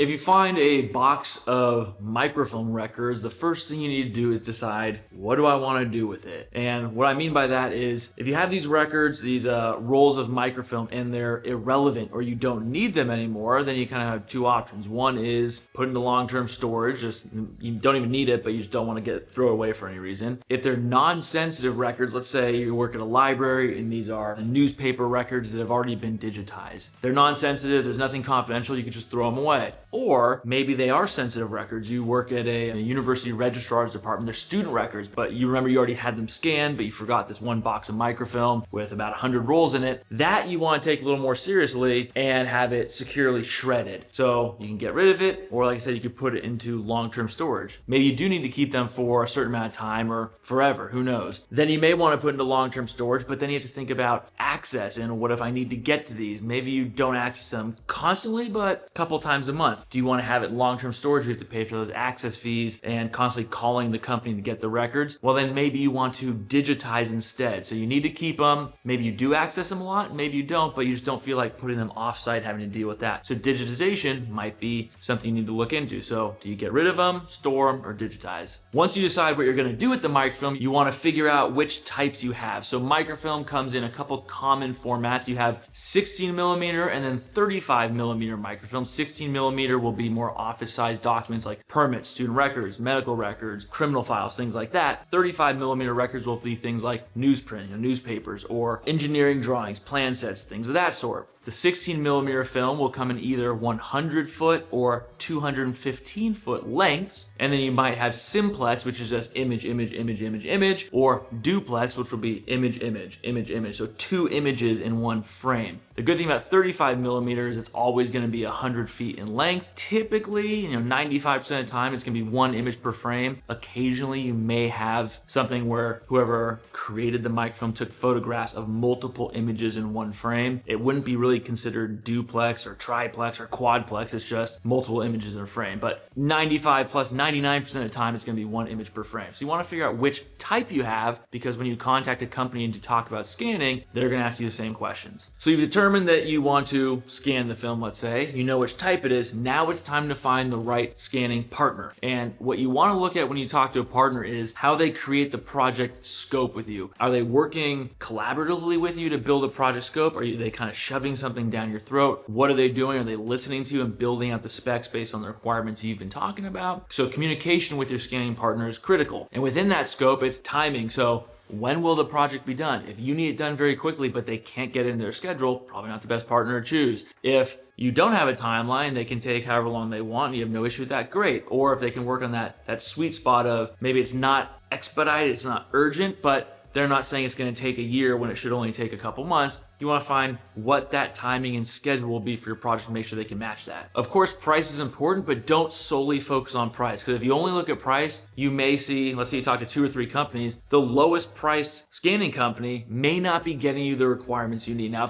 If you find a box of microfilm records, the first thing you need to do is decide, what do I want to do with it? And what I mean by that is, if you have these records, these rolls of microfilm, and they're irrelevant or you don't need them anymore, then you kind of have two options. One is put into long-term storage, just you don't even need it, but you just don't want to throw it away for any reason. If they're non-sensitive records, let's say you work at a library and these are newspaper records that have already been digitized. They're non-sensitive, there's nothing confidential, you can just throw them away. Or maybe they are sensitive records. You work at a university registrar's department, they're student records, but you remember you already had them scanned, but you forgot this one box of microfilm with about 100 rolls in it. That you want to take a little more seriously and have it securely shredded. So you can get rid of it, or like I said, you could put it into long-term storage. Maybe you do need to keep them for a certain amount of time or forever, who knows. Then you may want to put into long-term storage, but then you have to think about access and what if I need to get to these? Maybe you don't access them constantly, but a couple times a month. Do you want to have it long-term storage? You have to pay for those access fees and constantly calling the company to get the records. Well, then maybe you want to digitize instead. So you need to keep them. Maybe you do access them a lot, maybe you don't, but you just don't feel like putting them off-site, having to deal with that. So digitization might be something you need to look into. So do you get rid of them, store them, or digitize? Once you decide what you're going to do with the microfilm, you want to figure out which types you have. So microfilm comes in a couple common formats. You have 16 millimeter and then 35 millimeter microfilm. 16 millimeter will be more office-sized documents like permits, student records, medical records, criminal files, things like that. 35 millimeter records will be things like newsprint, newspapers, or engineering drawings, plan sets, things of that sort. The 16 millimeter film will come in either 100 foot or 215 foot lengths. And then you might have simplex, which is just image, image, image, image, image, or duplex, which will be image, image, image, image. So two images in one frame. The good thing about 35 millimeters, it's always going to be 100 feet in length. Typically, 95% of the time, it's going to be one image per frame. Occasionally, you may have something where whoever created the microfilm took photographs of multiple images in one frame. It wouldn't be really considered duplex or triplex or quadplex. It's just multiple images in a frame. But 95 plus 99% of the time, it's going to be one image per frame. So you want to figure out which type you have, because when you contact a company and to talk about scanning, they're going to ask you the same questions. So you've determined that you want to scan the film, let's say. You know which type it is. Now it's time to find the right scanning partner. And what you want to look at when you talk to a partner is how they create the project scope with you. Are they working collaboratively with you to build a project scope? Are they kind of shoving something down your throat? What are they doing? Are they listening to you and building out the specs based on the requirements you've been talking about? So communication with your scanning partner is critical. And within that scope, it's timing. So when will the project be done? If you need it done very quickly, but they can't get it in their schedule, probably not the best partner to choose. If you don't have a timeline, they can take however long they want and you have no issue with that, great. Or if they can work on that sweet spot of maybe it's not expedited, it's not urgent, but they're not saying it's going to take a year when it should only take a couple months. You want to find what that timing and schedule will be for your project to make sure they can match that. Of course, price is important, but don't solely focus on price. Because if you only look at price, you may see, let's say you talk to 2 or 3 companies, the lowest priced scanning company may not be getting you the requirements you need. Now,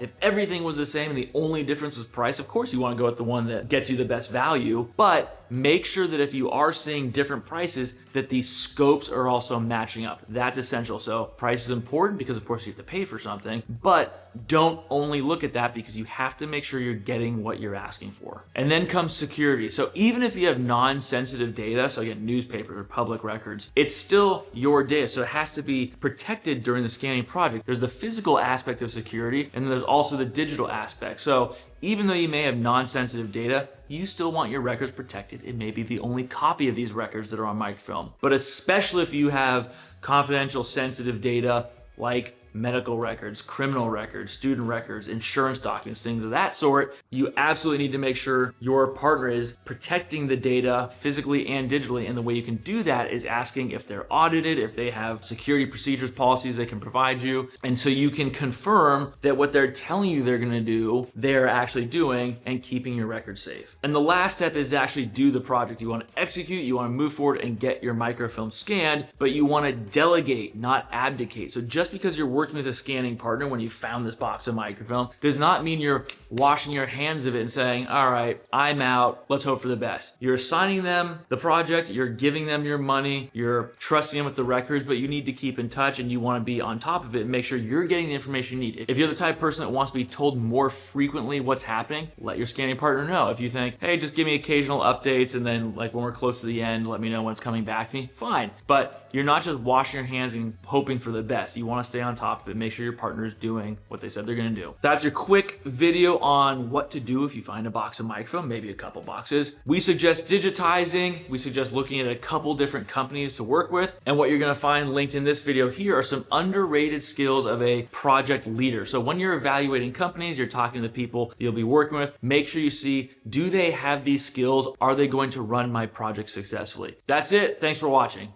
if everything was the same and the only difference was price, of course you want to go with the one that gets you the best value, but make sure that if you are seeing different prices, that these scopes are also matching up. That's essential. So price is important because of course you have to pay for something, but don't only look at that, because you have to make sure you're getting what you're asking for. And then comes security. So even if you have non-sensitive data, so again, newspapers or public records, it's still your data. So it has to be protected during the scanning project. There's the physical aspect of security, and then there's also the digital aspect. So even though you may have non-sensitive data, you still want your records protected. It may be the only copy of these records that are on microfilm. But especially if you have confidential, sensitive data like medical records, criminal records, student records, insurance documents, things of that sort, you absolutely need to make sure your partner is protecting the data physically and digitally. And the way you can do that is asking if they're audited, if they have security procedures, policies they can provide you. And so you can confirm that what they're telling you they're going to do, they're actually doing, and keeping your records safe. And the last step is to actually do the project. You want to execute, you want to move forward and get your microfilm scanned, but you want to delegate, not abdicate. So just because you're working working with a scanning partner when you found this box of microfilm does not mean you're washing your hands of it and saying, all right, I'm out, let's hope for the best. You're assigning them the project, you're giving them your money, you're trusting them with the records, but you need to keep in touch and you want to be on top of it and make sure you're getting the information you need. If you're the type of person that wants to be told more frequently what's happening, let your scanning partner know. If you think, hey, just give me occasional updates and then like when we're close to the end, let me know when it's coming back to me, fine. But you're not just washing your hands and hoping for the best. You want to stay on top of it, make sure your partner's doing what they said they're going to do. That's your quick video on what to do if you find a box of microfilm, maybe a couple boxes. We suggest digitizing. We suggest looking at a couple different companies to work with. And what you're going to find linked in this video here are some underrated skills of a project leader. So when you're evaluating companies, you're talking to the people you'll be working with, make sure you see, do they have these skills? Are they going to run my project successfully? That's it. Thanks for watching.